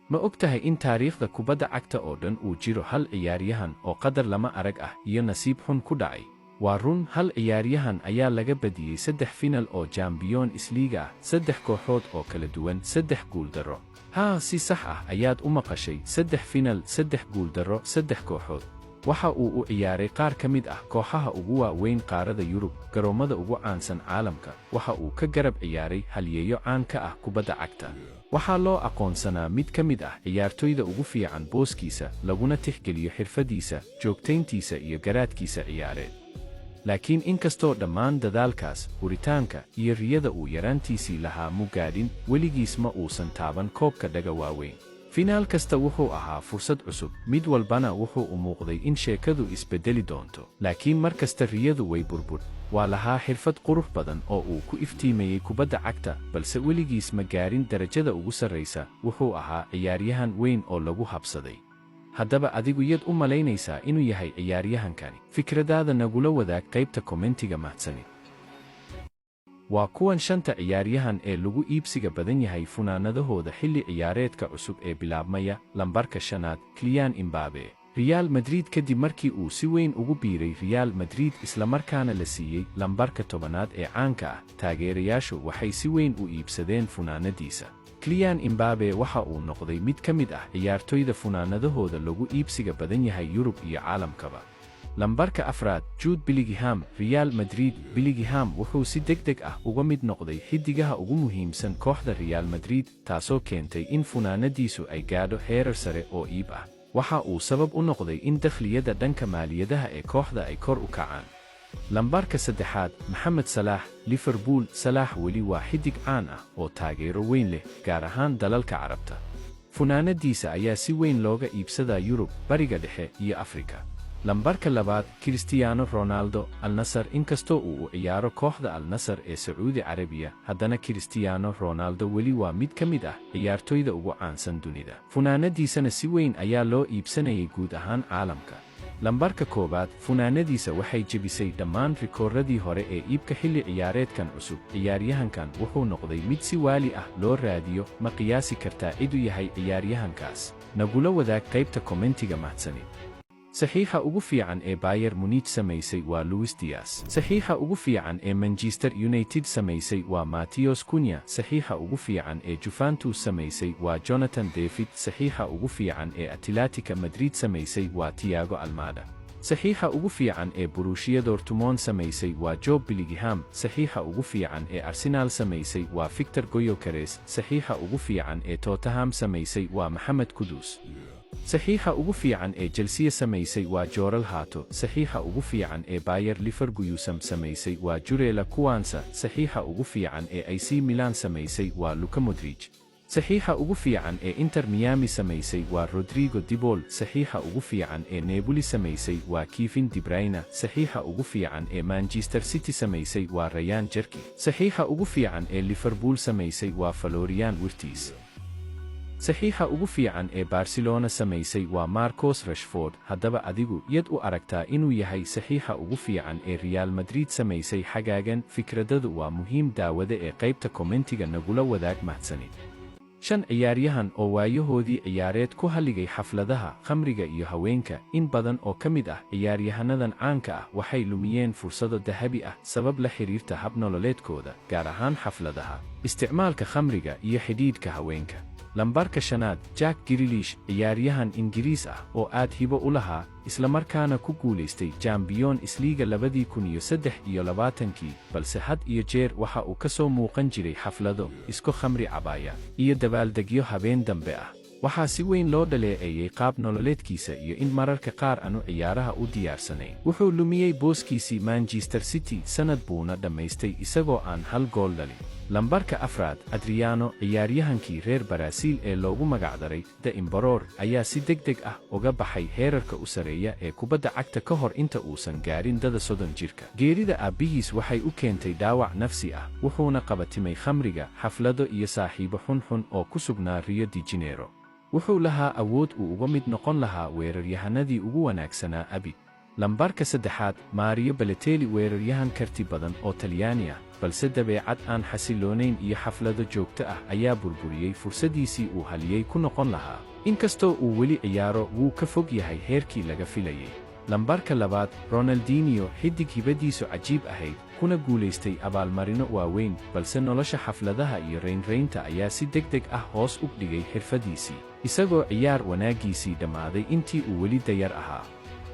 Ma ogtahay in taariikhda kubadda cagta oo dhan uu jiro hal ciyaaryahan oo qadar lama arag ah iyo nasiib xun ku dhacay? Waa run, hal ciyaaryahan ayaa laga badiyey 3 final oo Champions League ah, 3 kooxood oo kala duwan, 3 guuldarro. Haa, si sax ah ayaad u maqashay, 3 final, 3 guuldarro, 3 kooxood. Waxa uu u ciyaaray qaar ka mid ah kooxaha ugu waaweyn qaaradda Yurub, garoomada ugu caansan caalamka. Waxa uu ka garab ciyaaray halyeeyo caan ka ah kubadda cagta. Waxaa loo aqoonsanaa mid ka mid ah ciyaartoyda ugu fiican booskiisa, laguna tixgeliyo xirfadiisa, joogtayntiisa iyo garaadkiisa ciyaareed. Laakiin inkastoo dhammaan dadaalkaas, huritaanka iyo riyada uu yaraantiisii lahaa mu gaadhin, weligiis ma uusan taaban koobka dhaga waaweyn. Finaal kasta wuxuu ahaa fursad cusub, mid walbana wuxuu u muuqday in sheekadu isbedeli doonto. Laakiin mar kasta riyadu way burbur. Waa lahaa xirfad qurux badan oo uu ku iftiimayey kubadda cagta, balse weligiis ma gaarin darajada ugu sarraysa. Wuxuu ahaa ciyaaryahan weyn oo lagu habsaday. Haddaba adigu yad u malaynaysaa inuu yahay ciyaaryahankani? Fikradaada nagula wadaag qaybta kommentiga mahadsanid. Waa kuwan 5 ciyaaryahan ee lagu iibsiga badan yahay funaanadahooda xilli ciyaareedka cusub ee bilaabmaya. Lambarka 5, Kylian Mbappé. Real Madrid kadib markii uu si weyn ugu biiray Real Madrid isla markaana la siiyey lambarka 10aad ee caanka ah, taageerayaashu waxay si weyn u iibsadeen funaanadiisa. Kylian Mbappé waxa uu noqday mid ka mid ah ciyaartoyda funaanadahooda lagu iibsiga badan yahay Yurub iyo caalamkaba. Lambarka 4, Jude Bellingham. Real Madrid. Bellingham wuxuu si degdeg ah uga mid noqday xiddigaha ugu muhiimsan kooxda Real Madrid, taasoo keentay in funaanadiisu ay gaadho heerar sare oo iib ah. Waxa uu sabab u noqday in dakhliyada dhanka maaliyadaha ee kooxda ay kor u kacaan. Lambarka 3, Mohamed Salah. Liverpool. Salah weli waa xiddig caan ah oo taageero weyn leh, gaar ahaan dalalka Carabta. Funaanadiisa ayaa si weyn looga iibsadaa Yurub, Bariga Dhexe iyo Afrika. Lambarka 2, Cristiano Ronaldo. Al Nassr. Inkastoo uu u ciyaaro kooxda Al Nassr ee Sacuudi Carabiya, haddana Cristiano Ronaldo weli waa mid ka mid ah ciyaartoyda ugu caansan dunida. Funaanadiisana si weyn ayaa loo iibsanayay guud ahaan caalamka. Lambarka 1, funaanadiisa waxay jebisay dhammaan rikoorradii hore ee iibka xilli ciyaareedkan cusub. Ciyaaryahankan wuxuu noqday mid si waali ah loo raadiyo. Ma qiyaasi kartaa ciduu yahay ciyaaryahankaas? Nagula wadaag qaybta kommentiga mahadsanid. Saxiixa ugu fiican ee Bayern Munich samaysay waa Luis Diaz. Saxiixa ugu fiican ee Manchester United samaysay waa Matheus Cunha. Saxiixa ugu fiican ee Juventus samaysay waa Jonathan David. Saxiixa ugu fiican ee Atletico Madrid samaysay waa Thiago Almada. Saxiixa ugu fiican ee Borussia Dortmund samaysay waa Jude Bellingham. Saxiixa ugu fiican ee Arsenal samaysay waa Victor Gyökeres. Saxiixa ugu fiican ee Tottenham samaysay waa Mohamed Kudus. Saxiixa ugu fiican ee Chelsea samaysay waa Joral Hato. Saxiixa ugu fiican ee Bayer Leverkusen samaysay waa Jurela Kwanza. Saxiixa ugu fiican ee AC Milan samaysay waa Luka Modric. Saxiixa ugu fiican ee Inter Miami samaysay waa Rodrigo de Paul. Saxiixa ugu fiican ee Napoli samaysay waa Kevin De Bruyne. Saxiixa ugu fiican ee Manchester City samaysay waa Ryan Cherki. Saxiixa ugu fiican ee Liverpool samaysay waa Florian Wirtz. Saxiixa ugu fiican ee Barcelona samaysay waa Marcus Rashford. Haddaba adigu yad u aragtaa inuu yahay saxiixa ugu fiican ee Real Madrid samaysay xagaagan? Fikradadu waa muhiim. Daawada ee qaybta kommentiga nagula wadaag mahadsanid. 5 ciyaaryahan oo waayahoodii ciyaareed ku halligay xafladaha, khamriga iyo haweenka. In badan oo ka mid ah ciyaaryahanadan caanka ah waxay lumiyeen fursado dahabi ah sabab la xiriirta hab nololeedkooda, gaar ahaan xafladaha, isticmaalka khamriga iyo xidhiidhka haweenka. Lambarka 5, Jack Grealish. Ciyaaryahan Ingiriis ah oo aad hibo u lahaa, isla markaana ku guulaystay Champions League 2023, balse had iyo jeer waxa uu ka soo muuqan jiray xaflado, isku khamri cabaya, iyo dabaaldegyo habeen dambe ah. Waxaa si weyn loo dhaleeceeyey qaab nololeedkiisa iyo in mararka qaar aanu ciyaaraha u diyaarsanayn. Wuxuu lumiyey booskiisii Manchester City, sanad buuna dhammaystay isagoo aan hal gool dhalin. Lambarka 4, Adriano. Ciyaaryahankii reer Baraasiil ee loogu magacdaray The Emperor ayaa si degdeg ah uga baxay heerarka u sareeya ee kubadda cagta ka hor inta uusan gaarin da'da 30 jirka. Geerida aabbihiis waxay u keentay dhaawac nafsi ah, wuxuuna qabatimay khamriga, xaflado iyo saaxiibo xunxun oo ku sugnaa Rio de Janeiro. Wuxuu lahaa awood uu uga mid noqon lahaa weeraryahanadii ugu wanaagsanaa abid. Lambarka 3, Mario Balotelli. Weeraryahan karti badan oo Talyaani ah, balse dabeecad aan xasiloonayn iyo xaflado joogto ah ayaa burburiyey fursaddiisii uu haliyey ku noqon lahaa. Inkastoo uu weli ciyaaro, wuu ka fog yahay heerkii laga filayay. Lambarka 2, Ronaldinho, xiddig hibadiisu cajiib ahayd, kuna guulaystay abaalmarino waaweyn, balse nolosha xafladaha iyo raynraynta ayaa si degdeg ah hoos u dhigay xirfadiisii, isagoo ciyaar wanaaggiisii dhammaaday intii uu weli dayar ahaa.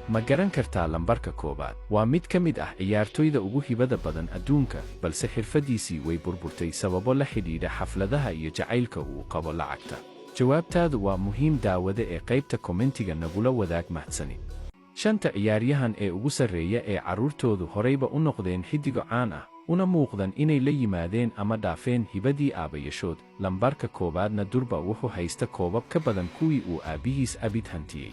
Ma garan kartaa lambarka 1? Waa mid ka mid ah ciyaartoyda ugu hibada badan adduunka, balse xirfadiisii way burburtay sababo la xidhiidha xafladaha iyo jacaylka uu qabo lacagta. Jawaabtaadu waa muhiim. daawade ee qaybta kommentiga nagula wadaag. mahadsanid. 5 ciyaaryahan ee ugu sarreeya ee carruurtoodu horeyba u noqdeen xiddigo caan ah, una muuqdan inay la yimaadeen ama dhaafeen hibadii aabbayashood. Lambarka 1 durba wuxuu haysta koobab ka badan kuwii uu aabbihiis abid hantiyey.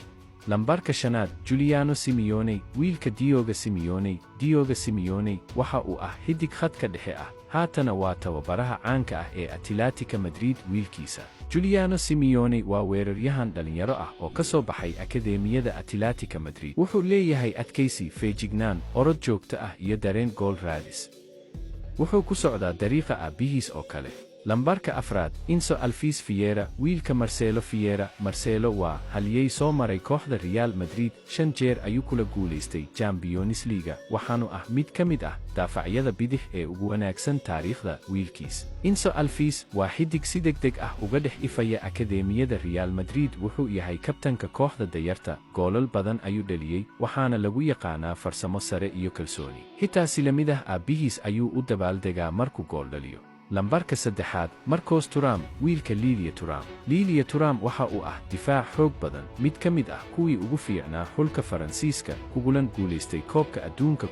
Lambarka 5, Giuliano Simeone, wiilka Diogo Simeone. Diogo Simeone waxa uu ah xiddig khadka dhexe ah, haatana waa tababaraha caanka ah ee Atletico Madrid. wiilkiisa Giuliano Simeone waa weeraryahan dhalinyaro ah oo ka soo baxay akadeemiyada Atletico Madrid. Wuxuu leeyahay adkaysi, feejignaan, orod joogto ah iyo dareen gool raadis. Wuxuu ku socdaa dariiqa aabbihiis oo kale. Lambarka 4, Enzo Alves Fiera, wiilka Marcelo Fiera. Marcelo waa haliyey soo maray kooxda Real Madrid, 5 jeer ayuu kula guulaystay Champions League, waxaanu ah mid ka mid ah daafacyada bidix ee ugu wanaagsan taariikhda. wiilkiis Enzo Alves waa xiddig si degdeg ah uga dhex ifaya akadeemiyada Real Madrid. wuxuu yahay kabtanka kooxda dayarta, goolal badan ayuu dhaliyey, waxaana lagu yaqaanaa farsamo sare iyo kalsooni. xitaa si la mid ah aabbihiis ayuu u dabaaldegaa markuu gool dhaliyo. Lambarka 3, Marcos Thuram, wiilka Lilia Thuram. Lilia Thuram waxa uu ah difaac xoog badan, mid ka mid ah kuwii ugu fiicnaa xulka Faransiiska, kugulan guulaystay koobka adduunka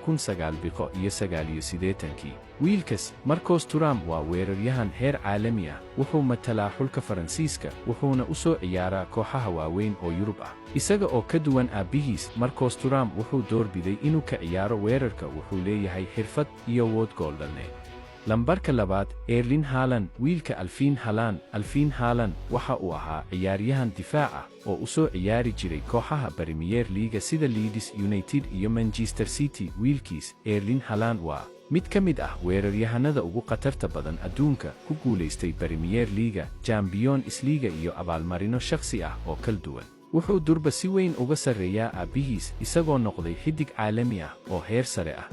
1989. wiilkaas Marcos Thuram waa weeraryahan heer caalami ah, wuxuu matalaa xulka Faransiiska, wuxuuna u soo ciyaaraa kooxaha waaweyn oo Yurub ah. isaga oo ka duwan aabbihiis, Marcos Thuram wuxuu doorbiday inuu ka ciyaaro weerarka. wuxuu leeyahay xirfad iyo awood gool dhalneed. Lambarka 2, Erling Haaland, wiilka Erling Haaland. Erling Haaland waxa uu ahaa ciyaaryahan difaac ah oo u soo ciyaari jiray kooxaha Premier League sida Leeds United iyo Manchester City. wiilkiis Erling Haaland waa mid ka mid ah weeraryahanada ugu khatarta badan adduunka, ku guulaystay Premier League, Champions League iyo abaalmarino shakhsi ah oo kala duwan. wuxuu durba si weyn uga sarreeyaa aabbihiis, isagoo noqday xiddig caalami ah oo heer sare ah.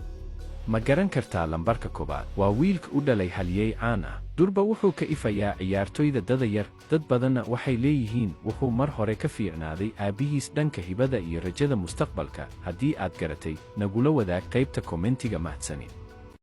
Ma garan kartaa lambarka 1? Waa wiilka u dhalay haliyey caan ah. durba wuxuu ka ifayaa ciyaartoyda da'yar. dad badanna waxay leeyihiin wuxuu mar hore ka fiicnaaday aabbihiis dhanka hibada iyo rajada mustaqbalka. haddii aad garatay, nagula wadaag qaybta kommentiga. mahadsanid.